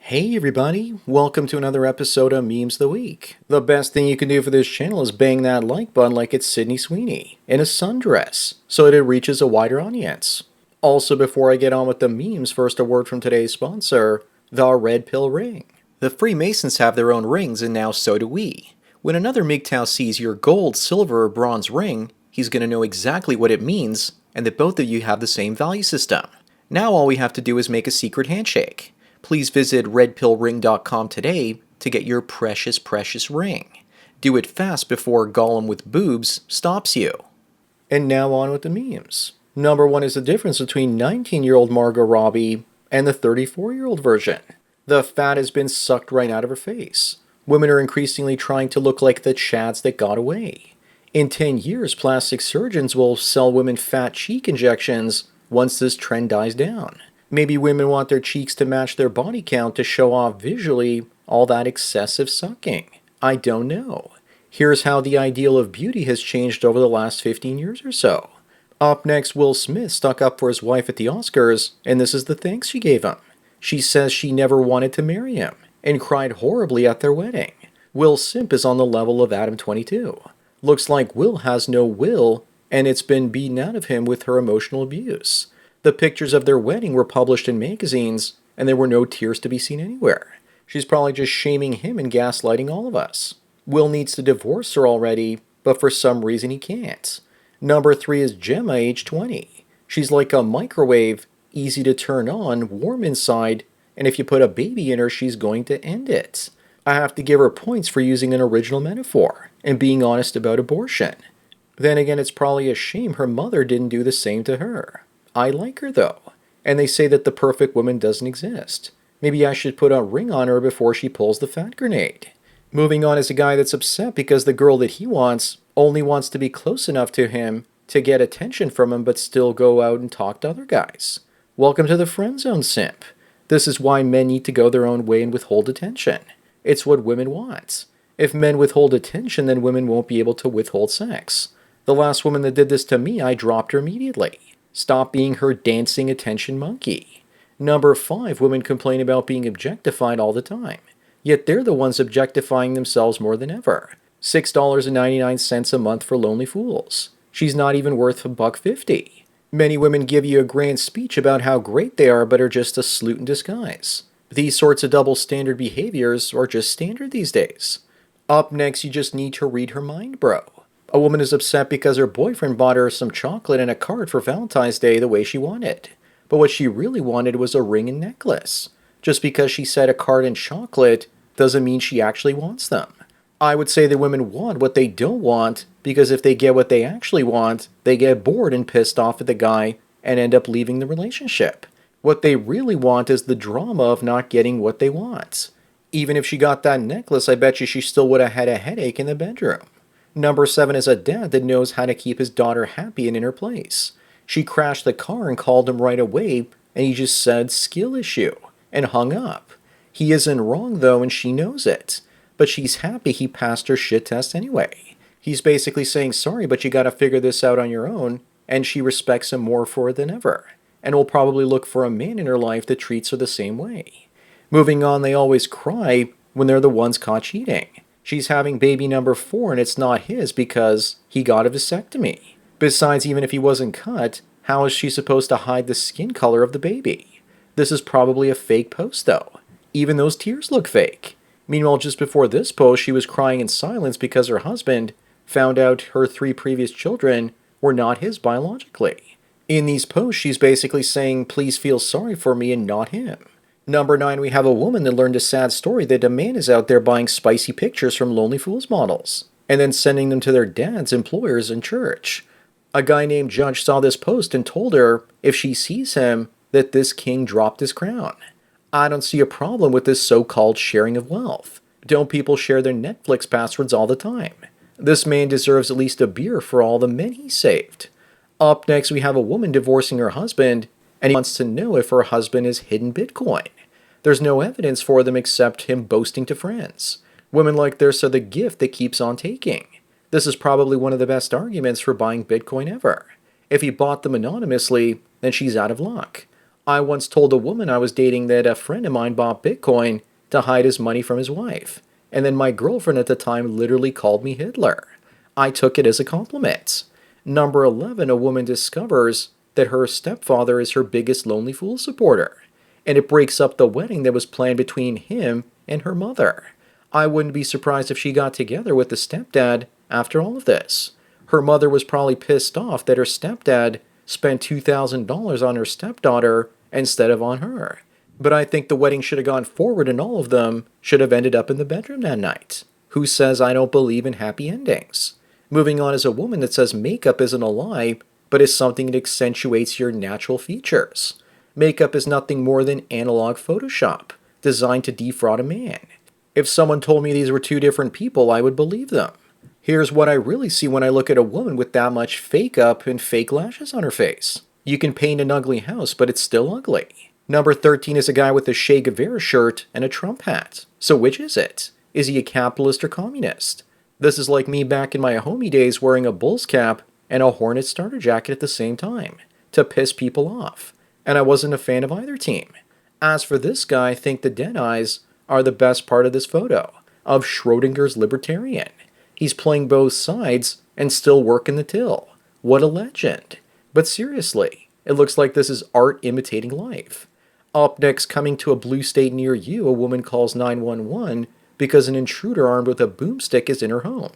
Hey everybody, welcome to another episode of Memes of the Week. The best thing you can do for this channel is bang that like button like it's Sydney Sweeney in a sundress so that it reaches a wider audience. Also, before I get on with the memes, first a word from today's sponsor, the Red Pill Ring. The Freemasons have their own rings and now so do we. When another MGTOW sees your gold, silver, or bronze ring, he's going to know exactly what it means and that both of you have the same value system. Now all we have to do is make a secret handshake. Please visit redpillring.com today to get your precious ring. Do it fast before Gollum with boobs stops you. And now on with the memes. Number one is the difference between 19-year-old Margot Robbie and the 34-year-old version. The fat has been sucked right out of her face. Women are increasingly trying to look like the Chads that got away. In 10 years, plastic surgeons will sell women fat cheek injections once this trend dies down. Maybe women want their cheeks to match their body count to show off visually all that excessive sucking. I don't know. Here's how the ideal of beauty has changed over the last 15 years or so. Up next, Will Smith stuck up for his wife at the Oscars, and this is the thanks she gave him. She says she never wanted to marry him, and cried horribly at their wedding. Will Simp is on the level of Adam22. Looks like Will has no will, and it's been beaten out of him with her emotional abuse. The pictures of their wedding were published in magazines, and there were no tears to be seen anywhere. She's probably just shaming him and gaslighting all of us. Will needs to divorce her already, but for some reason he can't. Number 3 is Gemma, age 20. She's like a microwave, easy to turn on, warm inside, and if you put a baby in her, she's going to end it. I have to give her points for using an original metaphor and being honest about abortion. Then again, it's probably a shame her mother didn't do the same to her. I like her though, and they say that the perfect woman doesn't exist. Maybe I should put a ring on her before she pulls the fat grenade. Moving on is a guy that's upset because the girl that he wants only wants to be close enough to him to get attention from him but still go out and talk to other guys. Welcome to the friend zone, simp. This is why men need to go their own way and withhold attention. It's what women want. If men withhold attention, then women won't be able to withhold sex. The last woman that did this to me, I dropped her immediately. Stop being her dancing attention monkey. Number 5, women complain about being objectified all the time. Yet they're the ones objectifying themselves more than ever. $6.99 a month for Lonely Fools. She's not even worth $1.50. Many women give you a grand speech about how great they are but are just a sleut in disguise. These sorts of double standard behaviors are just standard these days. Up next, you just need to read her mind, bro. A woman is upset because her boyfriend bought her some chocolate and a card for Valentine's Day the way she wanted. But what she really wanted was a ring and necklace. Just because she said a card and chocolate doesn't mean she actually wants them. I would say that women want what they don't want because if they get what they actually want, they get bored and pissed off at the guy and end up leaving the relationship. What they really want is the drama of not getting what they want. Even if she got that necklace, I bet you she still would have had a headache in the bedroom. Number 7 is a dad that knows how to keep his daughter happy and in her place. She crashed the car and called him right away, and he just said skill issue and hung up. He isn't wrong though, and she knows it. But she's happy he passed her shit test anyway. He's basically saying sorry, but you gotta figure this out on your own, and she respects him more for it than ever, and will probably look for a man in her life that treats her the same way. Moving on, they always cry when they're the ones caught cheating. She's having baby number 4 and it's not his because he got a vasectomy. Besides, even if he wasn't cut, how is she supposed to hide the skin color of the baby? This is probably a fake post though. Even those tears look fake. Meanwhile, just before this post, she was crying in silence because her husband found out her 3 previous children were not his biologically. In these posts, she's basically saying, please feel sorry for me and not him. Number 9, we have a woman that learned a sad story that a man is out there buying spicy pictures from Lonely Fools models and then sending them to their dads, employers, and church. A guy named Judge saw this post and told her if she sees him that this king dropped his crown. I don't see a problem with this so-called sharing of wealth. Don't people share their Netflix passwords all the time? This man deserves at least a beer for all the men he saved. Up next, we have a woman divorcing her husband, and he wants to know if her husband has hidden Bitcoin. There's no evidence for them except him boasting to friends. Women like this are the gift that keeps on taking. This is probably one of the best arguments for buying Bitcoin ever. If he bought them anonymously, then she's out of luck. I once told a woman I was dating that a friend of mine bought Bitcoin to hide his money from his wife, and then my girlfriend at the time literally called me Hitler. I took it as a compliment. Number 11, a woman discovers that her stepfather is her biggest Lonely Fool supporter, and it breaks up the wedding that was planned between him and her mother. I wouldn't be surprised if she got together with the stepdad after all of this. Her mother was probably pissed off that her stepdad spent $2,000 on her stepdaughter instead of on her. But I think the wedding should have gone forward and all of them should have ended up in the bedroom that night. Who says I don't believe in happy endings? Moving on is a woman that says makeup isn't a lie, but is something that accentuates your natural features. Makeup is nothing more than analog Photoshop, designed to defraud a man. If someone told me these were two different people, I would believe them. Here's what I really see when I look at a woman with that much fake up and fake lashes on her face. You can paint an ugly house, but it's still ugly. Number 13 is a guy with a Che Guevara shirt and a Trump hat. So which is it? Is he a capitalist or communist? This is like me back in my homie days wearing a Bulls cap and a Hornet starter jacket at the same time, to piss people off. And I wasn't a fan of either team. As for this guy, I think the dead eyes are the best part of this photo, of Schrodinger's libertarian. He's playing both sides and still working the till. What a legend. But seriously, it looks like this is art imitating life. Up next, coming to a blue state near you, a woman calls 911 because an intruder armed with a boomstick is in her home.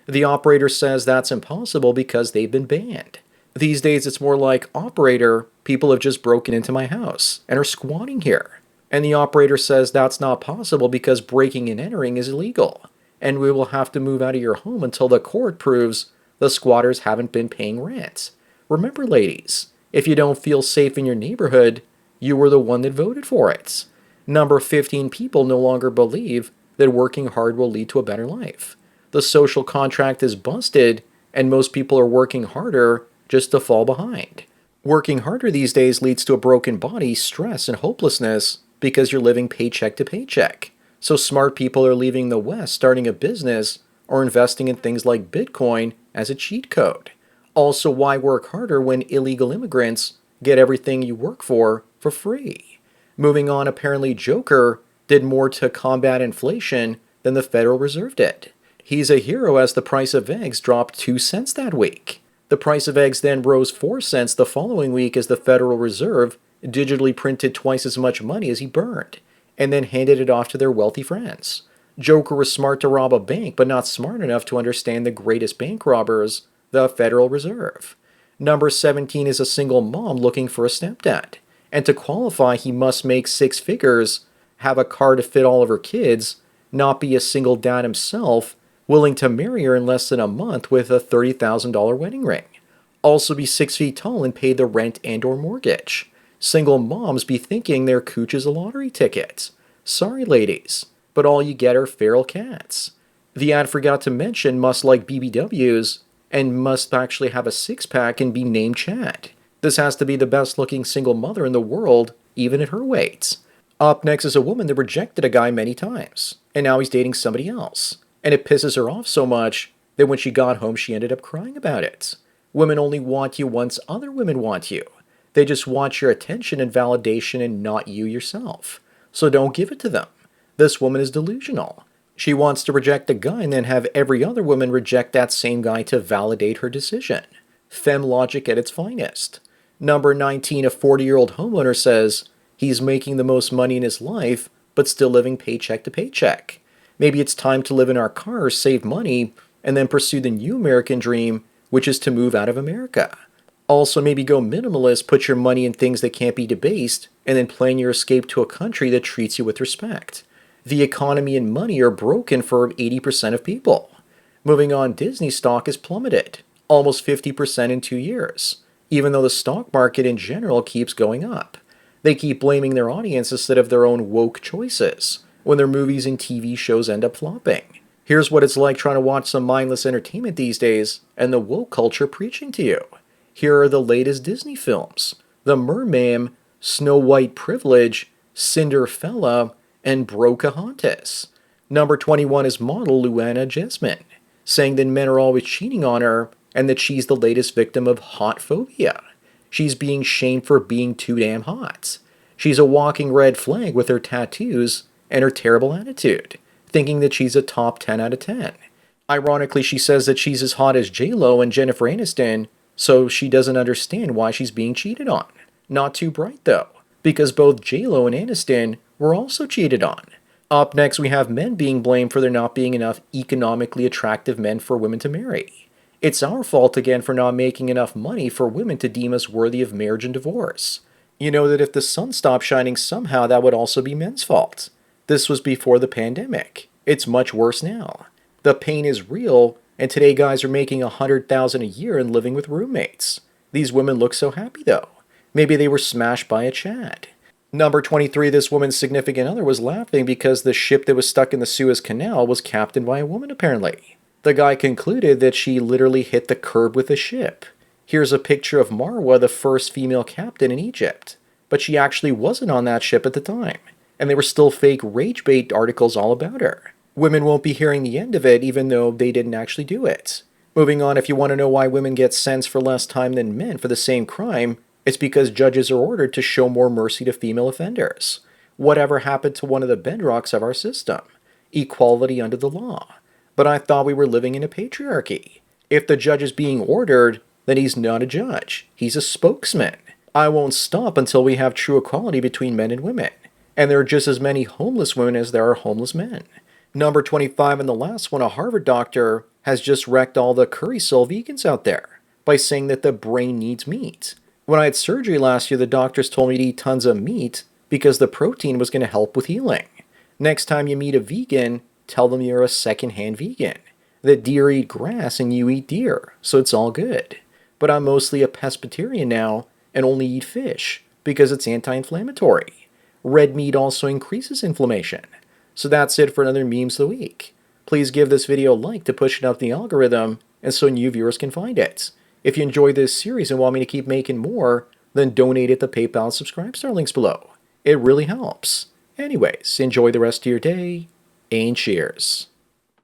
The operator says that's impossible because they've been banned. These days it's more like, operator, people have just broken into my house and are squatting here. And the operator says that's not possible because breaking and entering is illegal, and we will have to move out of your home until the court proves the squatters haven't been paying rent. Remember, ladies, if you don't feel safe in your neighborhood, you were the one that voted for it. Number 15, people no longer believe that working hard will lead to a better life. The social contract is busted, and most people are working harder just to fall behind. Working harder these days leads to a broken body, stress, and hopelessness because you're living paycheck to paycheck. So smart people are leaving the West, starting a business, or investing in things like Bitcoin as a cheat code. Also, why work harder when illegal immigrants get everything you work for free? Moving on, apparently Joker did more to combat inflation than the Federal Reserve did. He's a hero as the price of eggs dropped 2 cents that week. The price of eggs then rose 4 cents the following week as the Federal Reserve digitally printed twice as much money as he burned, and then handed it off to their wealthy friends. Joker was smart to rob a bank, but not smart enough to understand the greatest bank robbers, the Federal Reserve. Number 17 is a single mom looking for a stepdad. And to qualify, he must make 6 figures, have a car to fit all of her kids, not be a single dad himself, willing to marry her in less than a month with a $30,000 wedding ring. Also be 6 feet tall and pay the rent and or mortgage. Single moms be thinking their cooch is a lottery ticket. Sorry, ladies, but all you get are feral cats. The ad forgot to mention must like BBWs and must actually have a six-pack and be named Chad. This has to be the best-looking single mother in the world, even at her weight. Up next is a woman that rejected a guy many times, and now he's dating somebody else. And it pisses her off so much that when she got home, she ended up crying about it. Women only want you once other women want you. They just want your attention and validation and not you yourself. So don't give it to them. This woman is delusional. She wants to reject a guy and then have every other woman reject that same guy to validate her decision. Femme logic at its finest. Number 19, a 40-year-old homeowner says he's making the most money in his life, but still living paycheck to paycheck. Maybe it's time to live in our cars, save money, and then pursue the new American dream, which is to move out of America. Also, maybe go minimalist, put your money in things that can't be debased, and then plan your escape to a country that treats you with respect. The economy and money are broken for 80% of people. Moving on, Disney stock has plummeted, almost 50% in 2 years, even though the stock market in general keeps going up. They keep blaming their audience instead of their own woke choices when their movies and TV shows end up flopping. Here's what it's like trying to watch some mindless entertainment these days and the woke culture preaching to you. Here are the latest Disney films: The Mermaid, Snow White Privilege, Cinderfella, and Pocahontas. Number 21 is model Luana Jasmine, saying that men are always cheating on her and that she's the latest victim of hot phobia. She's being shamed for being too damn hot. She's a walking red flag with her tattoos and her terrible attitude, thinking that she's a top 10 out of 10. Ironically, she says that she's as hot as J-Lo and Jennifer Aniston, so she doesn't understand why she's being cheated on. Not too bright though, because both J-Lo and Aniston were also cheated on. Up next, we have men being blamed for there not being enough economically attractive men for women to marry. It's our fault again for not making enough money for women to deem us worthy of marriage and divorce. You know that if the sun stopped shining somehow, that would also be men's fault. This was before the pandemic. It's much worse now. The pain is real, and today guys are making $100,000 a year and living with roommates. These women look so happy though. Maybe they were smashed by a Chad. Number 23, this woman's significant other was laughing because the ship that was stuck in the Suez Canal was captained by a woman apparently. The guy concluded that she literally hit the curb with the ship. Here's a picture of Marwa, the first female captain in Egypt. But she actually wasn't on that ship at the time. And there were still fake rage bait articles all about her. Women won't be hearing the end of it even though they didn't actually do it. Moving on, if you want to know why women get sentenced for less time than men for the same crime, it's because judges are ordered to show more mercy to female offenders. Whatever happened to one of the bedrocks of our system? Equality under the law. But I thought we were living in a patriarchy. If the judge is being ordered, then he's not a judge. He's a spokesman. I won't stop until we have true equality between men and women. And there are just as many homeless women as there are homeless men. Number 25 and the last one, a Harvard doctor has just wrecked all the curry soul vegans out there by saying that the brain needs meat. When I had surgery last year, the doctors told me to eat tons of meat because the protein was going to help with healing. Next time you meet a vegan, tell them you're a secondhand vegan. That deer eat grass and you eat deer, so it's all good. But I'm mostly a pescatarian now and only eat fish because it's anti-inflammatory. Red meat also increases inflammation. So that's it for another Memes of the Week. Please give this video a like to push it up the algorithm and so new viewers can find it. If you enjoyed this series and want me to keep making more, then donate at the PayPal and Subscribestar links below. It really helps. Anyways, enjoy the rest of your day, and cheers.